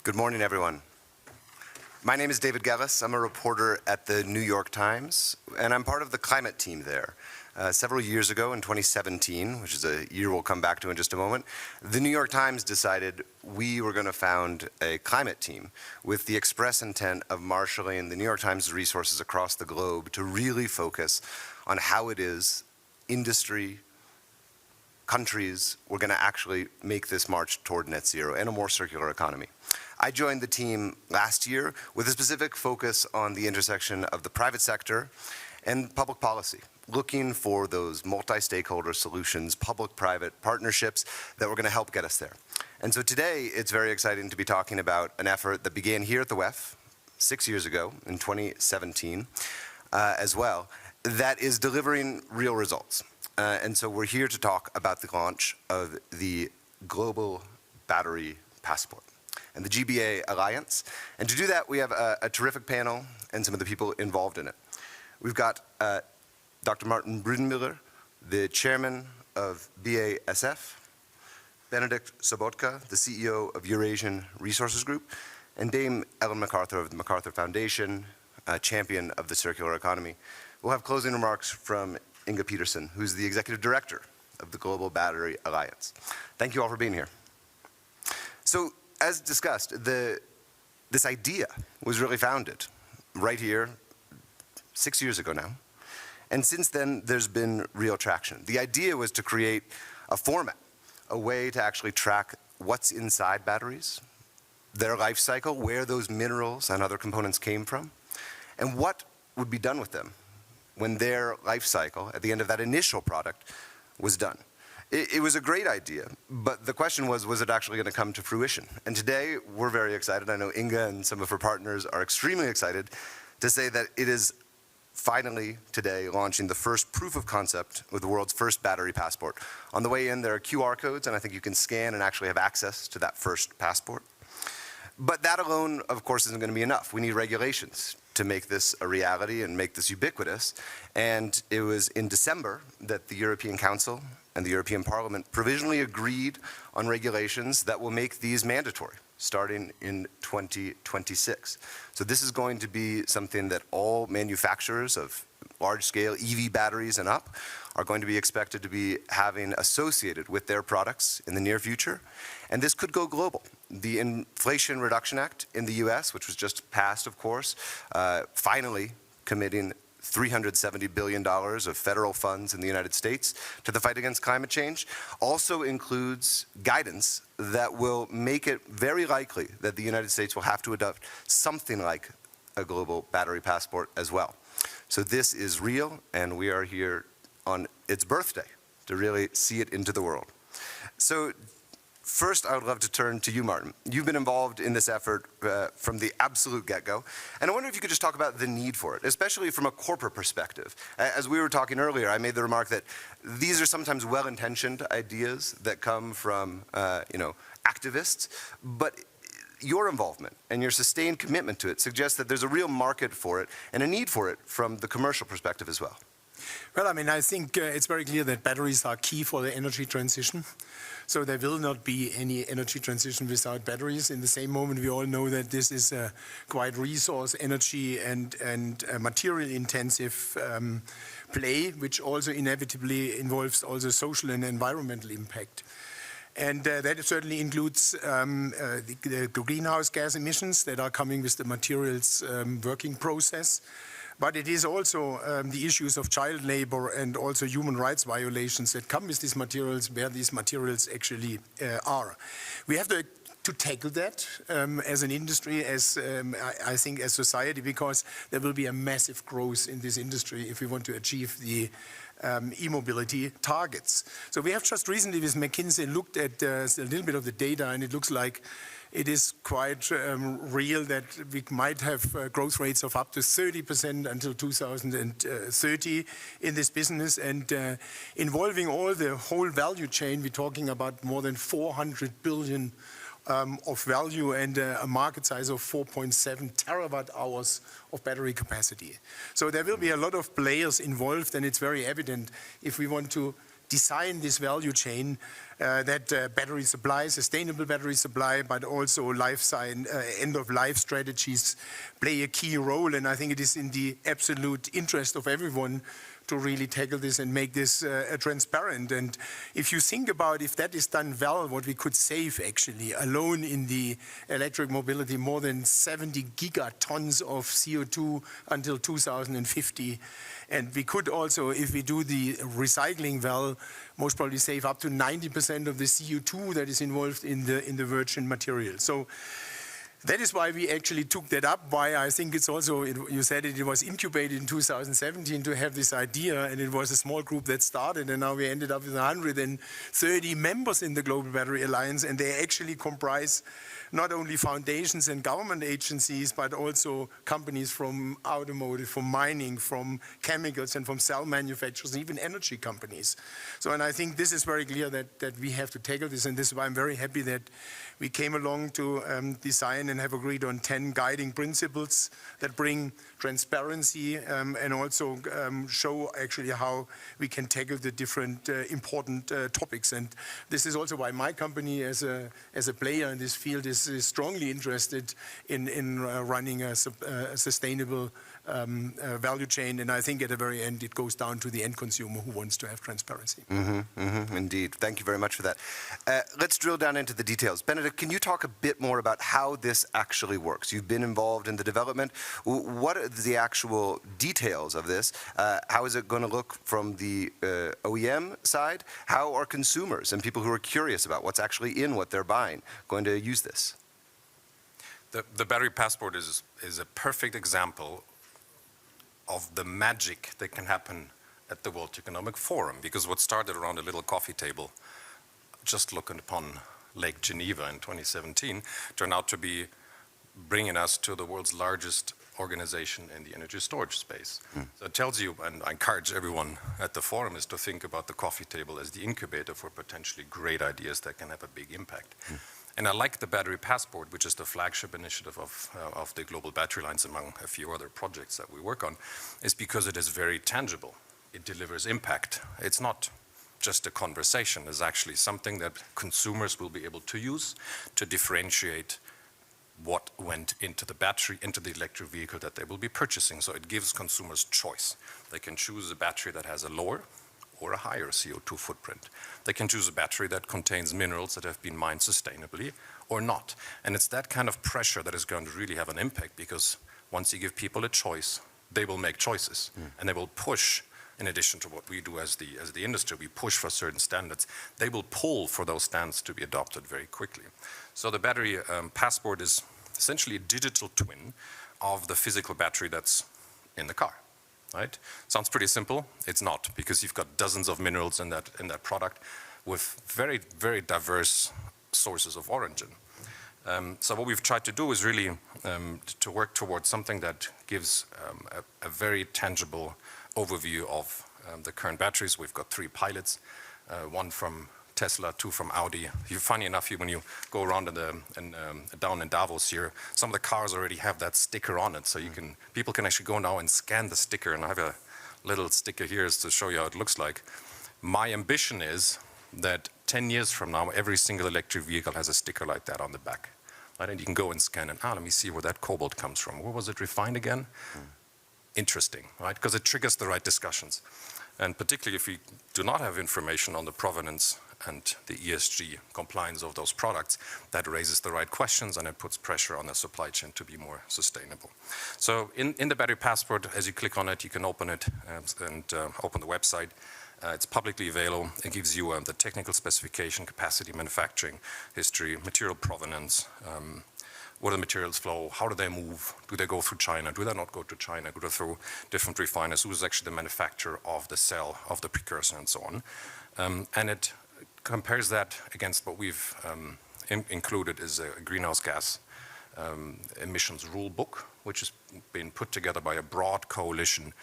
Good morning, everyone. My name is David Gellis. I'm a reporter at the New York Times, and I'm part of the climate team there. Several years ago, in 2017, which is a year we'll come back to in just a moment, the New York Times decided we were going to found a climate team with the express intent of marshaling the New York Times resources across the globe to really focus on how it is industry, countries were going to actually make this march toward net zero and a more circular economy. I joined the team last year with a specific focus on the intersection of the private sector and public policy, looking for those multi-stakeholder solutions, public-private partnerships that were going to help get us there. And so today, it's very exciting to be talking about an effort that began here at the WEF 6 years ago, in 2017, as well, that is delivering real results. And so we're here to talk about the launch of the Global Battery Passport and the GBA Alliance. And to do that, we have a terrific panel and some of the people involved in it. We've got Dr. Martin Brudermüller, the chairman of BASF, Benedikt Sobotka, the CEO of Eurasian Resources Group, and Dame Ellen MacArthur of the MacArthur Foundation, a champion of the circular economy. We'll have closing remarks from Inga Petersen, who's the executive director of the Global Battery Alliance. Thank you all for being here. So, as discussed, this idea was really founded right here 6 years ago now. And since then, there's been real traction. The idea was to create a format, a way to actually track what's inside batteries, their life cycle, where those minerals and other components came from, and what would be done with them when their life cycle, at the end of that initial product, was done. It was a great idea, but the question was it actually going to come to fruition? And today, we're very excited. I know Inga and some of her partners are extremely excited to say that it is finally today launching the first proof of concept with the world's first battery passport. On the way in, there are QR codes, and I think you can scan and actually have access to that first passport. But that alone, of course, isn't going to be enough. We need regulations to make this a reality and make this ubiquitous. And it was in December that the European Council and the European Parliament provisionally agreed on regulations that will make these mandatory, starting in 2026. So this is going to be something that all manufacturers of large-scale EV batteries and up are going to be expected to be having associated with their products in the near future. And this could go global. The Inflation Reduction Act in the US, which was just passed, of course, finally committing $370 billion of federal funds in the United States to the fight against climate change, also includes guidance that will make it very likely that the United States will have to adopt something like a global battery passport as well. So this is real, and we are here on its birthday to really see it into the world. So first, I would love to turn to you, Martin. You've been involved in this effort from the absolute get-go, and I wonder if you could just talk about the need for it, especially from a corporate perspective. As we were talking earlier, I made the remark that these are sometimes well-intentioned ideas that come from, activists, but your involvement and your sustained commitment to it suggests that there's a real market for it and a need for it from the commercial perspective as well. Well, I think it's very clear that batteries are key for the energy transition. So there will not be any energy transition without batteries. In the same moment, we all know that this is a quite resource, energy, and material-intensive play, which also inevitably involves also social and environmental impact. And that certainly includes the greenhouse gas emissions that are coming with the materials working process. But it is also the issues of child labor and also human rights violations that come with these materials, where these materials actually are. We have to tackle that as an industry, as I think as society, because there will be a massive growth in this industry if we want to achieve the e-mobility targets. So we have just recently with McKinsey looked at a little bit of the data, and it looks like it is quite real that we might have growth rates of up to 30% until 2030 in this business, and involving all the whole value chain, we're talking about more than 400 billion of value and a market size of 4.7 terawatt hours of battery capacity. So there will be a lot of players involved, and it's very evident if we want to design this value chain that battery supply, sustainable battery supply, but also end-of-life strategies play a key role. And I think it is in the absolute interest of everyone to really tackle this and make this transparent. And if you think about if that is done well, what we could save actually alone in the electric mobility, more than 70 gigatons of CO2 until 2050. And we could also, if we do the recycling well, most probably save up to 90% of the CO2 that is involved in the virgin material. So that is why we actually took that up, why I think it's also, you said it was incubated in 2017 to have this idea, and it was a small group that started, and now we ended up with 130 members in the Global Battery Alliance, and they actually comprise not only foundations and government agencies, but also companies from automotive, from mining, from chemicals, and from cell manufacturers, even energy companies. So, and I think this is very clear that we have to tackle this, and this is why I'm very happy that we came along to design and have agreed on 10 guiding principles that bring transparency and also show actually how we can tackle the different important topics. And this is also why my company, as a player in this field, is strongly interested in running a sustainable value chain. And I think at the very end, it goes down to the end consumer who wants to have transparency. Indeed. Thank you very much for that. Let's drill down into the details. Benedikt, can you talk a bit more about how this actually works? You've been involved in the development. What are the actual details of this? How is it going to look from the OEM side? How are consumers and people who are curious about what's actually in what they're buying going to use this? The battery passport is a perfect example of the magic that can happen at the World Economic Forum, because what started around a little coffee table, just looking upon Lake Geneva in 2017, turned out to be bringing us to the world's largest organization in the energy storage space. So it tells you, and I encourage everyone at the forum, is to think about the coffee table as the incubator for potentially great ideas that can have a big impact. And I like the battery passport, which is the flagship initiative of the Global Battery Alliance, among a few other projects that we work on, is because it is very tangible. It delivers impact. It's not just a conversation. It's actually something that consumers will be able to use to differentiate what went into the battery, into the electric vehicle that they will be purchasing. So it gives consumers choice. They can choose a battery that has a lower or a higher CO2 footprint. They can choose a battery that contains minerals that have been mined sustainably or not. And it's that kind of pressure that is going to really have an impact, because once you give people a choice, they will make choices and they will push. In addition to what we do as the industry, we push for certain standards. They will pull for those standards to be adopted very quickly. So the battery passport is essentially a digital twin of the physical battery that's in the car. Right? Sounds pretty simple. It's not, because you've got dozens of minerals in that product with very, very diverse sources of origin. So what we've tried to do is really to work towards something that gives a very tangible overview of the current batteries. We've got 3 pilots, one from Tesla, 2 from Audi. Funny enough, when you go around down in Davos here, some of the cars already have that sticker on it, so people can actually go now and scan the sticker. And I have a little sticker here to show you how it looks like. My ambition is that 10 years from now, every single electric vehicle has a sticker like that on the back. Right? And you can go and scan it. Let me see where that cobalt comes from. Where was it refined again? Interesting, right? Because it triggers the right discussions. And particularly if we do not have information on the provenance and the ESG compliance of those products, that raises the right questions and it puts pressure on the supply chain to be more sustainable. So in the battery passport, as you click on it, you can open it and open the website. It's publicly available. It gives you the technical specification, capacity, manufacturing history, material provenance, where the materials flow, how do they move, do they go through China, do they not go to China, go through different refiners, who is actually the manufacturer of the cell, of the precursor, and so on. And it compares that against what we've included is a greenhouse gas emissions rule book, which has been put together by a broad coalition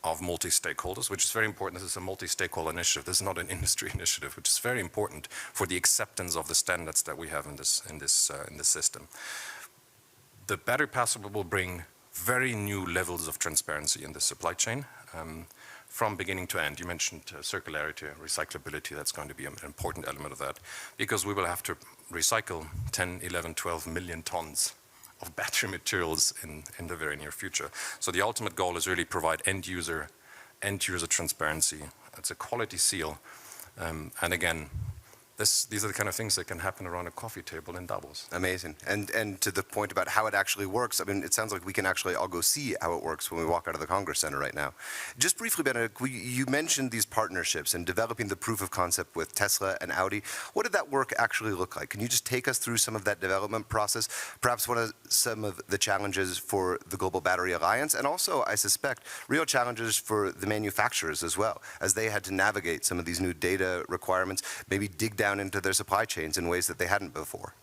of multi-stakeholders, which is very important. This is a multi-stakeholder initiative. This is not an industry initiative, which is very important for the acceptance of the standards that we have in this system. The battery passport will bring very new levels of transparency in the supply chain. from beginning to end. You mentioned circularity, recyclability. That's going to be an important element of that, because we will have to recycle 10, 11, 12 million tons of battery materials in the very near future. So the ultimate goal is really provide end user transparency. It's a quality seal. And again, these are the kind of things that can happen around a coffee table in Davos. Amazing. And to the point about how it actually works, I mean, it sounds like we can actually all go see how it works when we walk out of the Congress Center right now. Just briefly, Benedikt, you mentioned these partnerships and developing the proof of concept with Tesla and Audi. What did that work actually look like? Can you just take us through some of that development process? Perhaps some of the challenges for the Global Battery Alliance, and also, I suspect, real challenges for the manufacturers as well, as they had to navigate some of these new data requirements, maybe dig down into their supply chains in ways that they hadn't before.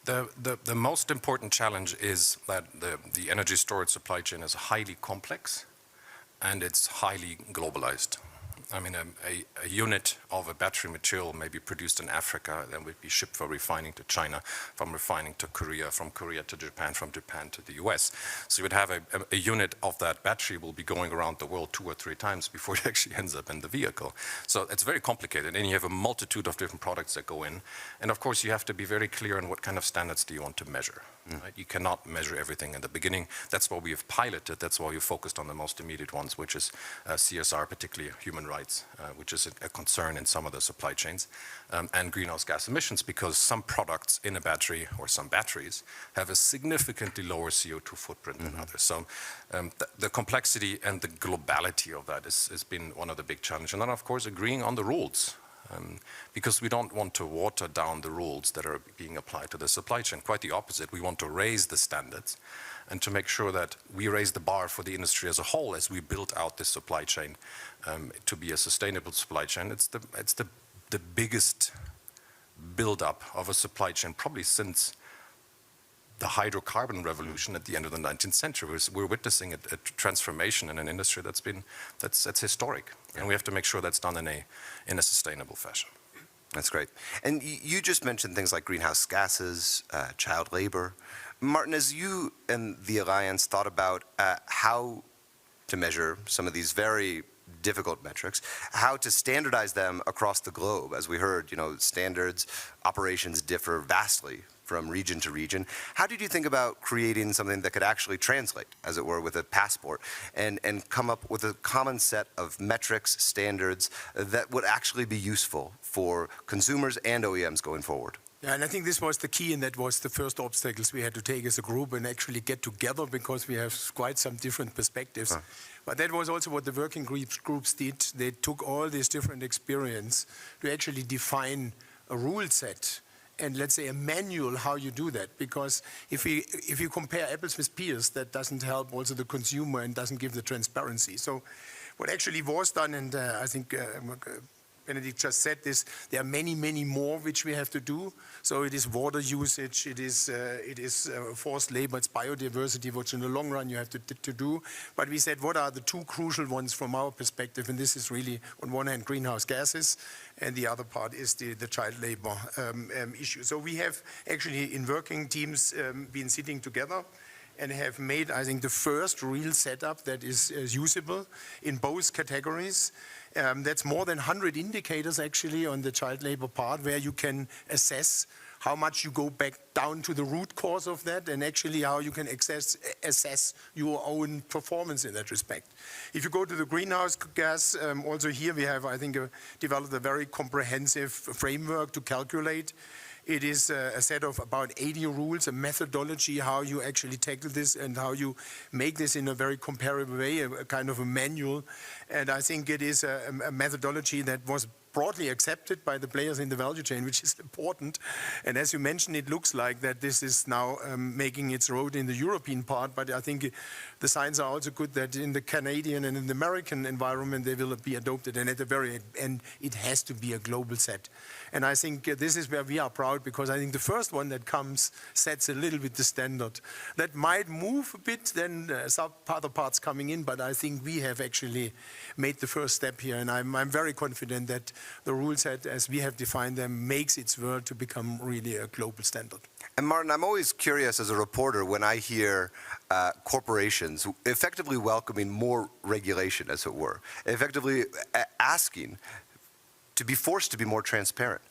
The most important challenge is that the energy storage supply chain is highly complex and it's highly globalized. I mean, a unit of a battery material may be produced in Africa, then would be shipped for refining to China, from refining to Korea, from Korea to Japan, from Japan to the US. So you would have a unit of that battery will be going around the world 2 or 3 times before it actually ends up in the vehicle. So it's very complicated, and you have a multitude of different products that go in. And of course, you have to be very clear on what kind of standards do you want to measure. Right? You cannot measure everything in the beginning. That's why we have piloted, that's why we focused on the most immediate ones, which is CSR, particularly human rights, which is a concern in some of the supply chains, and greenhouse gas emissions, because some products in a battery or some batteries have a significantly lower CO2 footprint than others. So the complexity and the globality of that has been one of the big challenges. And then, of course, agreeing on the rules. Because we don't want to water down the rules that are being applied to the supply chain. Quite the opposite. We want to raise the standards and to make sure that we raise the bar for the industry as a whole as we build out this supply chain to be a sustainable supply chain. It's the biggest build-up of a supply chain probably since the hydrocarbon revolution at the end of the 19th century. We're witnessing a transformation in an industry that's historic, and we have to make sure that's done in a sustainable fashion. That's great. And you just mentioned things like greenhouse gases, child labor. Martin, as you and the Alliance thought about how to measure some of these very difficult metrics, how to standardize them across the globe, as we heard, standards, operations differ vastly from region to region. How did you think about creating something that could actually translate, as it were, with a passport and come up with a common set of metrics, standards that would actually be useful for consumers and OEMs going forward? Yeah, and I think this was the key, and that was the first obstacles we had to take as a group and actually get together, because we have quite some different perspectives. But that was also what the working groups did. They took all this different experience to actually define a rule set and, let's say, a manual how you do that. Because if you compare apples with pears, that doesn't help also the consumer and doesn't give the transparency. So what actually was done, and I think Benedikt just said this, there are many, many more which we have to do. So it is water usage, it is forced labor, it's biodiversity, which in the long run you have to do. But we said, what are the 2 crucial ones from our perspective? And this is really, on one hand, greenhouse gases, and the other part is the child labor issue. So we have actually, in working teams, been sitting together and have made, I think, the first real setup that is usable in both categories. That's more than 100 indicators actually on the child labor part, where you can assess how much you go back down to the root cause of that, and actually how you can assess your own performance in that respect. If you go to the greenhouse gas, also here we have, I think, developed a very comprehensive framework to calculate. It is a set of about 80 rules, a methodology how you actually tackle this and how you make this in a very comparable way, a kind of a manual. And I think it is a methodology that was broadly accepted by the players in the value chain, which is important. And as you mentioned, it looks like that this is now making its road in the European part, but I think the signs are also good that in the Canadian and in the American environment they will be adopted, and at the very end it has to be a global set. And I think this is where we are proud, because I think the first one that comes sets a little bit the standard. That might move a bit, then some other parts coming in, but I think we have actually made the first step here, and I'm very confident that the rule set as we have defined them makes its world to become really a global standard. And Martin, I'm always curious as a reporter when I hear corporations effectively welcoming more regulation, as it were, effectively asking to be forced to be more transparent.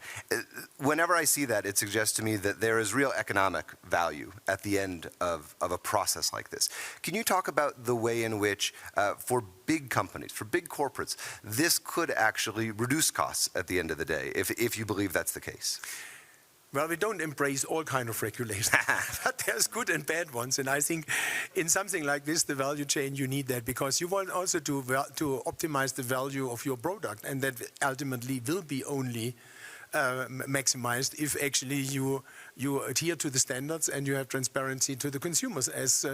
Whenever I see that, it suggests to me that there is real economic value at the end of a process like this. Can you talk about the way in which, for big companies, for big corporates, this could actually reduce costs at the end of the day, if you believe that's the case? Well, we don't embrace all kind of regulation, but there's good and bad ones. And I think in something like this, the value chain, you need that because you want also to optimize the value of your product. And that ultimately will be only maximized if actually you adhere to the standards and you have transparency to the consumers. As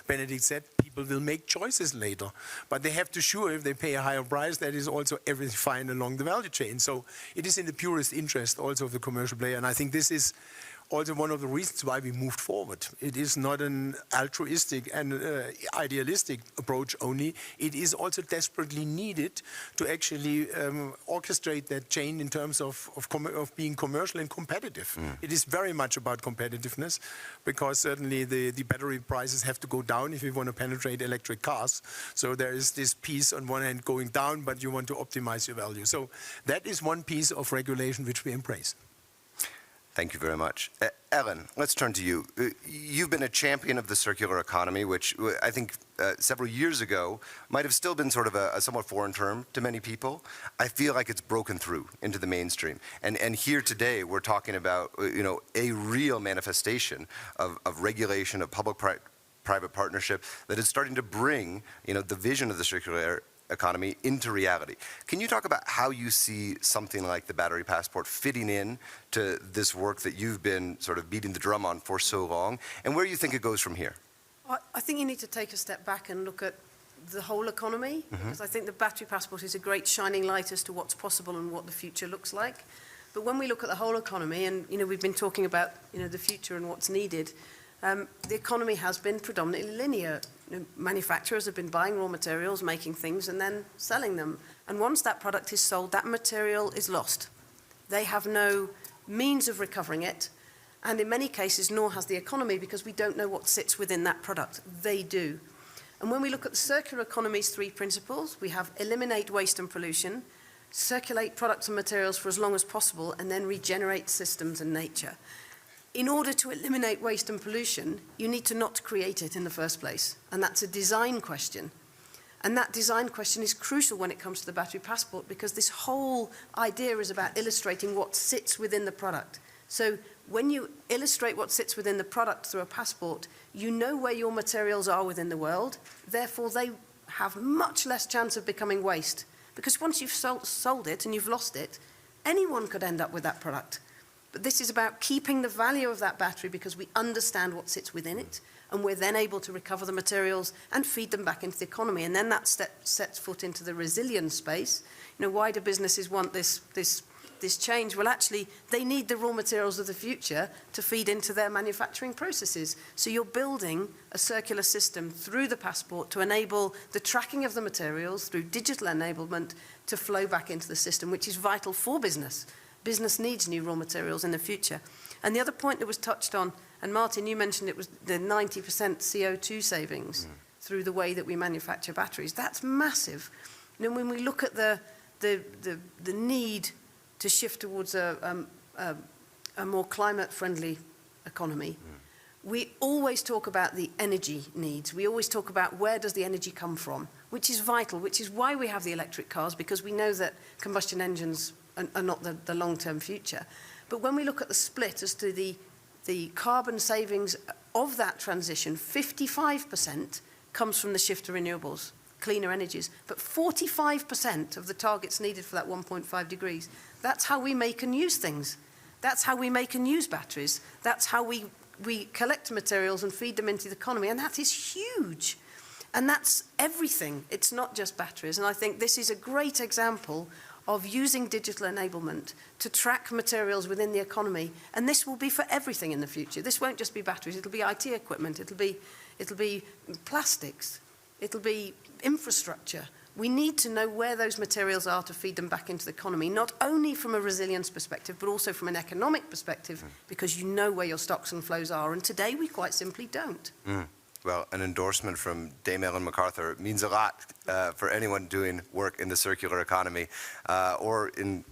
Benedikt said, people will make choices later, but they have to sure if they pay a higher price, that is also everything fine along the value chain. So it is in the purest interest also of the commercial player, and I think this is also one of the reasons why we moved forward. It is not an altruistic and idealistic approach only. It is also desperately needed to actually orchestrate that chain in terms of being commercial and competitive. It is very much about competitiveness because certainly the battery prices have to go down if we want to penetrate electric cars. So there is this piece on one hand going down, but you want to optimize your value. So that is one piece of regulation which we embrace. Thank you very much. Ellen, let's turn to you. You've been a champion of the circular economy, which I think several years ago might have still been sort of a somewhat foreign term to many people. I feel like it's broken through into the mainstream. And here today, we're talking about a real manifestation of regulation, of public-private partnership that is starting to bring the vision of the circular economy into reality. Can you talk about how you see something like the battery passport fitting in to this work that you've been sort of beating the drum on for so long, and where you think it goes from here? I think you need to take a step back and look at the whole economy, because I think the battery passport is a great shining light as to what's possible and what the future looks like. But when we look at the whole economy, and we've been talking about the future and what's needed, the economy has been predominantly linear. Manufacturers have been buying raw materials, making things, and then selling them. And once that product is sold, that material is lost. They have no means of recovering it, and in many cases, nor has the economy, because we don't know what sits within that product. They do. And when we look at the circular economy's three principles, we have eliminate waste and pollution, circulate products and materials for as long as possible, and then regenerate systems and nature. In order to eliminate waste and pollution, you need to not create it in the first place. And that's a design question. And that design question is crucial when it comes to the battery passport, because this whole idea is about illustrating what sits within the product. So when you illustrate what sits within the product through a passport, you know where your materials are within the world. Therefore, they have much less chance of becoming waste. Because once you've sold it and you've lost it, anyone could end up with that product. But this is about keeping the value of that battery because we understand what sits within it, and we're then able to recover the materials and feed them back into the economy. And then that sets foot into the resilience space. Why do businesses want this change? Well, actually, they need the raw materials of the future to feed into their manufacturing processes. So you're building a circular system through the passport to enable the tracking of the materials through digital enablement to flow back into the system, which is vital for business. Business needs new raw materials in the future. And the other point that was touched on, and Martin, you mentioned it was the 90% CO2 savings through the way that we manufacture batteries. That's massive. When we look at the need to shift towards a more climate-friendly economy, we always talk about the energy needs. We always talk about where does the energy come from, which is vital, which is why we have the electric cars, because we know that combustion engines are not the long-term future. But when we look at the split as to the carbon savings of that transition, 55% comes from the shift to renewables, cleaner energies, but 45% of the targets needed for that 1.5 degrees. That's how we make and use things. That's how we make and use batteries. That's how we collect materials and feed them into the economy, and that is huge. And that's everything. It's not just batteries. And I think this is a great example of using digital enablement to track materials within the economy. And this will be for everything in the future. This won't just be batteries. It'll be IT equipment. It'll be plastics. It'll be infrastructure. we need to know where those materials are to feed them back into the economy, not only from a resilience perspective, but also from an economic perspective, because you know where your stocks and flows are. And today we quite simply don't. Well, an endorsement from Dame Ellen MacArthur means a lot for anyone doing work in the circular economy or in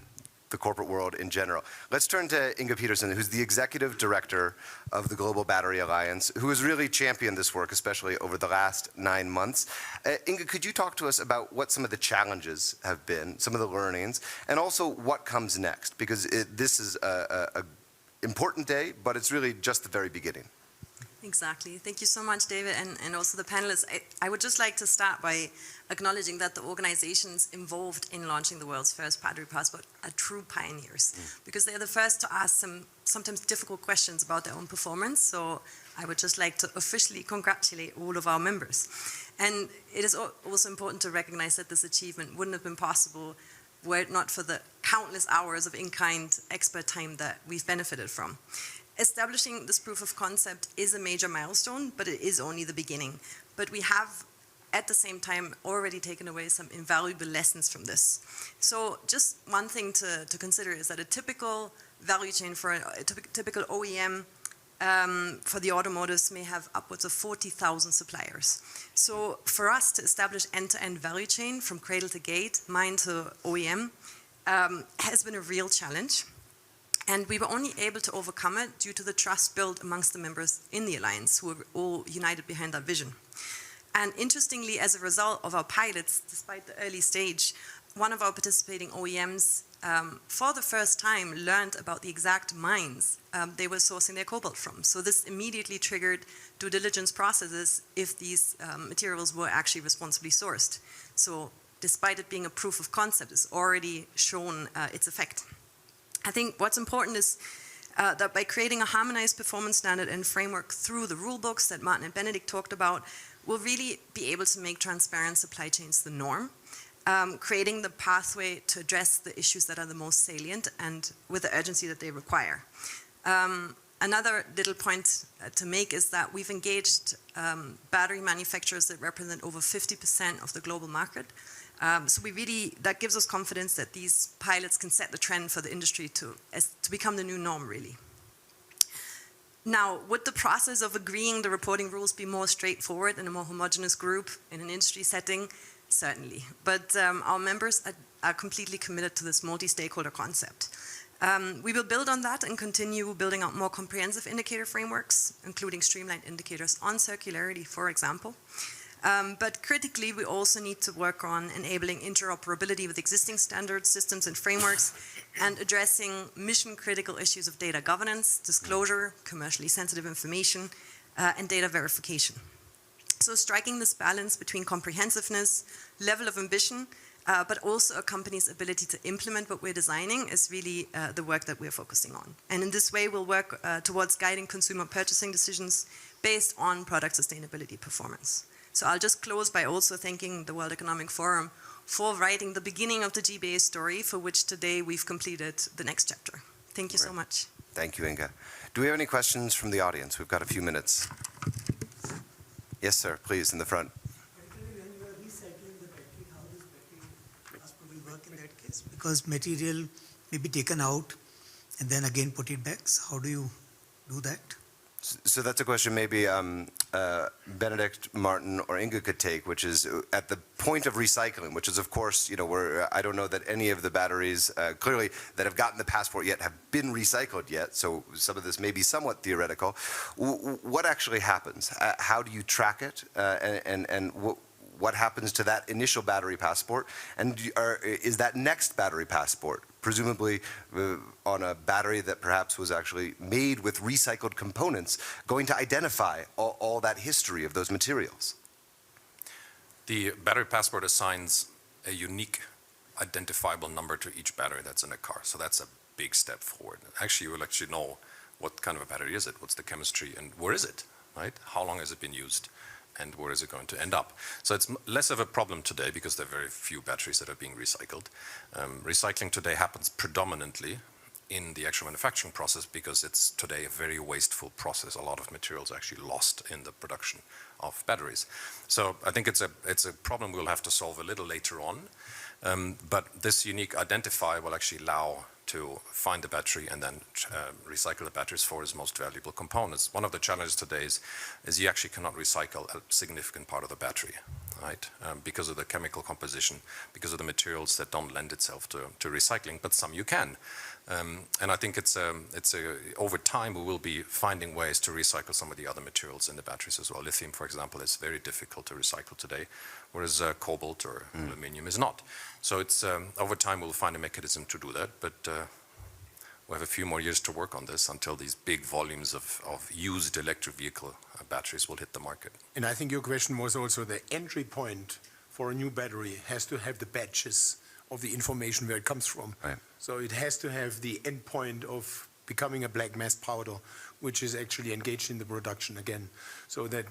the corporate world in general. Let's turn to Inga Petersen, who's the executive director of the Global Battery Alliance, who has really championed this work, especially over the last 9 months. Inga, could you talk to us about what some of the challenges have been, some of the learnings, and also what comes next? Because this is an important day, but it's really just the very beginning. Exactly. Thank you so much, David, and also the panelists. I would just like to start by acknowledging that the organizations involved in launching the world's first battery passport are true pioneers, because they're the first to ask some sometimes difficult questions about their own performance. So I would just like to officially congratulate all of our members. And it is also important to recognize that this achievement wouldn't have been possible were it not for the countless hours of in-kind expert time that we've benefited from. Establishing this proof of concept is a major milestone, but it is only the beginning. But we have, at the same time, already taken away some invaluable lessons from this. So just one thing to consider is that a typical value chain for a typical OEM for the automotives may have upwards of 40,000 suppliers. So for us to establish end-to-end value chain from cradle to gate, mine to OEM, has been a real challenge. And we were only able to overcome it due to the trust built amongst the members in the Alliance, who were all united behind that vision. And interestingly, as a result of our pilots, despite the early stage, one of our participating OEMs, for the first time, learned about the exact mines they were sourcing their cobalt from. So this immediately triggered due diligence processes if these materials were actually responsibly sourced. So despite it being a proof of concept, it's already shown its effect. I think what's important is that by creating a harmonized performance standard and framework through the rule books that Martin and Benedikt talked about, we'll really be able to make transparent supply chains the norm, creating the pathway to address the issues that are the most salient and with the urgency that they require. Another little point to make is that we've engaged battery manufacturers that represent over 50% of the global market. So that gives us confidence that these pilots can set the trend for the industry to become the new norm, really. Now, would the process of agreeing the reporting rules be more straightforward in a more homogeneous group in an industry setting? Certainly. But our members are completely committed to this multi-stakeholder concept. We will build on that and continue building out more comprehensive indicator frameworks, including streamlined indicators on circularity, for example. But critically, we also need to work on enabling interoperability with existing standards, systems, and frameworks, and addressing mission-critical issues of data governance, disclosure, commercially sensitive information, and data verification. So striking this balance between comprehensiveness, level of ambition, but also a company's ability to implement what we're designing is really the work that we're focusing on. And in this way, we'll work towards guiding consumer purchasing decisions based on product sustainability performance. So I'll just close by also thanking the World Economic Forum for writing the beginning of the GBA story, for which today we've completed the next chapter. Thank you so much. Thank you, Inga. Do we have any questions from the audience? We've got a few minutes. Yes, sir, please, in the front. When you are recycling the battery, how does battery passport will work in that case? Because material may be taken out and then again put it back. So how do you do that? So that's a question maybe Benedikt, Martin, or Inga could take, which is at the point of recycling, which is, of course, I don't know that any of the batteries clearly that have gotten the passport yet have been recycled yet, so some of this may be somewhat theoretical. What actually happens? How do you track it? And what happens to that initial battery passport? And is that next battery passport presumably on a battery that perhaps was actually made with recycled components, going to identify all that history of those materials? The battery passport assigns a unique identifiable number to each battery that's in a car. So that's a big step forward. Actually, you will actually know what kind of a battery is it, what's the chemistry, and where is it, right? How long has it been used? And where is it going to end up? So it's less of a problem today because there are very few batteries that are being recycled. Recycling today happens predominantly in the actual manufacturing process, because it's today a very wasteful process. A lot of materials are actually lost in the production of batteries. So I think it's a problem we'll have to solve a little later on. But this unique identifier will actually allow to find the battery and then recycle the batteries for its most valuable components. One of the challenges today is you actually cannot recycle a significant part of the battery, right? Because of the chemical composition, because of the materials that don't lend itself to recycling, but some you can. And I think over time we will be finding ways to recycle some of the other materials in the batteries as well. Lithium, for example, is very difficult to recycle today, whereas cobalt or aluminium is not. So it's over time we'll find a mechanism to do that, but we have a few more years to work on this until these big volumes of used electric vehicle batteries will hit the market. And I think your question was also the entry point for a new battery has to have the batches of the information where it comes from. Right. So it has to have the end point of becoming a black mass powder, which is actually engaged in the production again. So that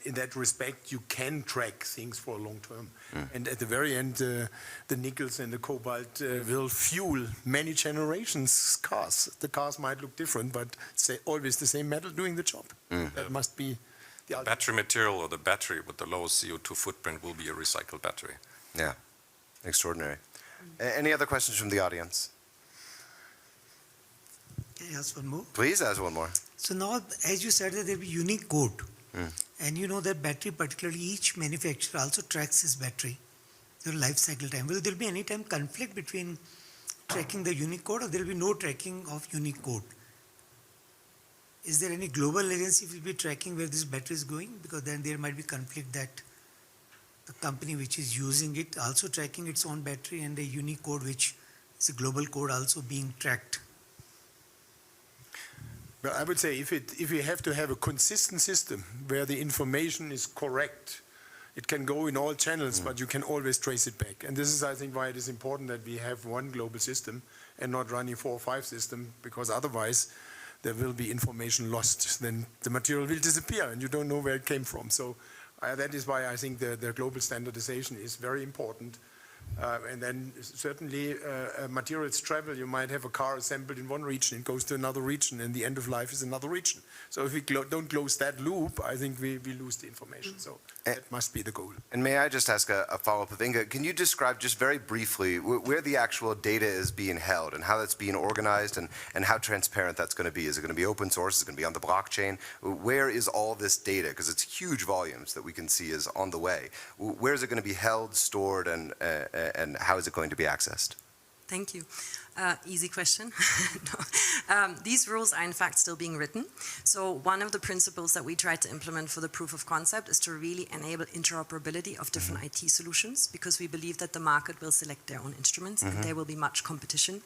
in that respect, you can track things for a long term. And at the very end, the nickels and the cobalt will fuel many generations cars. The cars might look different, but it's always the same metal doing the job. That must be the ultimate. Battery material, or the battery with the lowest CO2 footprint, will be a recycled battery. Yeah, extraordinary. Any other questions from the audience? Can I ask one more? Please ask one more. So now, as you said, that there will be unique code. And you know that battery, particularly each manufacturer also tracks his battery, their life cycle time. Will there be any time conflict between tracking the unique code, or there will be no tracking of unique code? Is there any global agency will be tracking where this battery is going? Because then there might be conflict that the company which is using it also tracking its own battery, and a unique code which is a global code also being tracked. Well, I would say if you have to have a consistent system where the information is correct, it can go in all channels, but you can always trace it back. And this is, I think, why it is important that we have one global system and not running 4 or 5 systems, because otherwise there will be information lost. Then the material will disappear and you don't know where it came from. So that is why I think the global standardization is very important. And then certainly materials travel. You might have a car assembled in one region, it goes to another region, and the end of life is another region. So if we don't close that loop, I think we lose the information. So that must be the goal. And may I just ask a follow-up of Inga? Can you describe just very briefly where the actual data is being held and how that's being organized and how transparent that's going to be? Is it going to be open source? Is it going to be on the blockchain? Where is all this data? Because it's huge volumes that we can see is on the way. Where is it going to be held, stored, and how is it going to be accessed? Thank you. Easy question. These rules are in fact still being written. So one of the principles that we try to implement for the proof of concept is to really enable interoperability of different IT solutions, because we believe that the market will select their own instruments and there will be much competition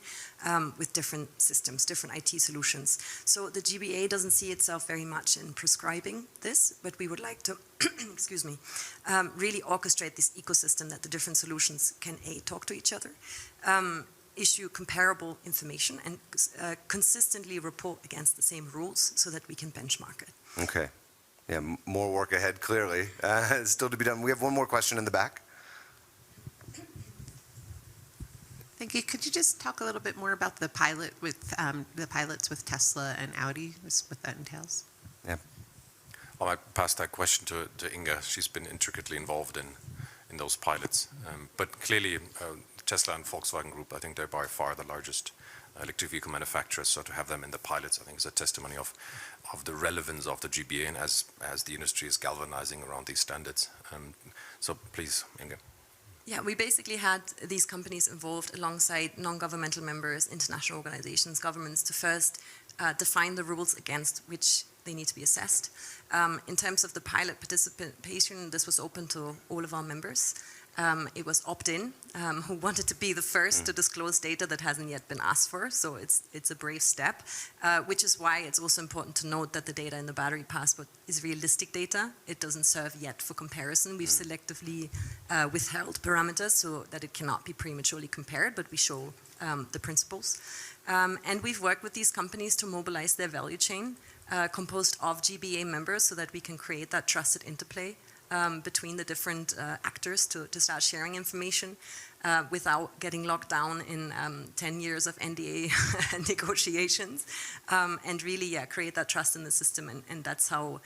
with different systems, different IT solutions. So the GBA doesn't see itself very much in prescribing this, but we would like to excuse me, really orchestrate this ecosystem that the different solutions can talk to each other, issue comparable information, and consistently report against the same rules so that we can benchmark it. Okay. Yeah, more work ahead, clearly. Still to be done. We have one more question in the back. Thank you. Could you just talk a little bit more about the pilot with the pilots with Tesla and Audi, what that entails? Yeah. Well, I passed that question to Inga. She's been intricately involved in those pilots. But clearly, Tesla and Volkswagen Group, I think they're by far the largest electric vehicle manufacturers. So to have them in the pilots, I think, is a testimony of the relevance of the GBA, and as the industry is galvanizing around these standards. So please, Inga. Yeah, we basically had these companies involved alongside non-governmental members, international organizations, governments, to first define the rules against which they need to be assessed. In terms of the pilot participation, this was open to all of our members. It was opt-in, who wanted to be the first to disclose data that hasn't yet been asked for, so it's a brave step, which is why it's also important to note that the data in the battery passport is realistic data. It doesn't serve yet for comparison. We've selectively withheld parameters so that it cannot be prematurely compared, but we show the principles. And we've worked with these companies to mobilize their value chain, composed of GBA members, so that we can create that trusted interplay between the different actors to start sharing information without getting locked down in 10 years of NDA negotiations, and really, create that trust in the system. And that's how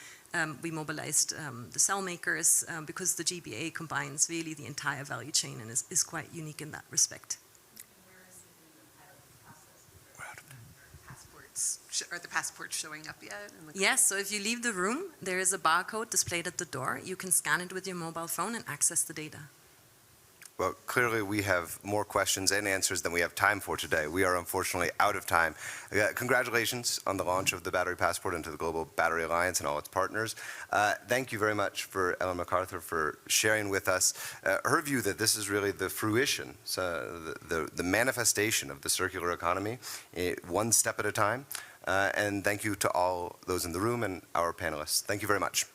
we mobilized the cell makers, because the GBA combines really the entire value chain and is quite unique in that respect. Are the passports showing up yet? Yes, so if you leave the room, there is a barcode displayed at the door. You can scan it with your mobile phone and access the data. Well, clearly we have more questions and answers than we have time for today. We are unfortunately out of time. Congratulations on the launch of the Battery Passport into the Global Battery Alliance and all its partners. Thank you very much for Ellen MacArthur for sharing with us her view that this is really the fruition, the manifestation of the circular economy, one step at a time. And thank you to all those in the room and our panelists. Thank you very much.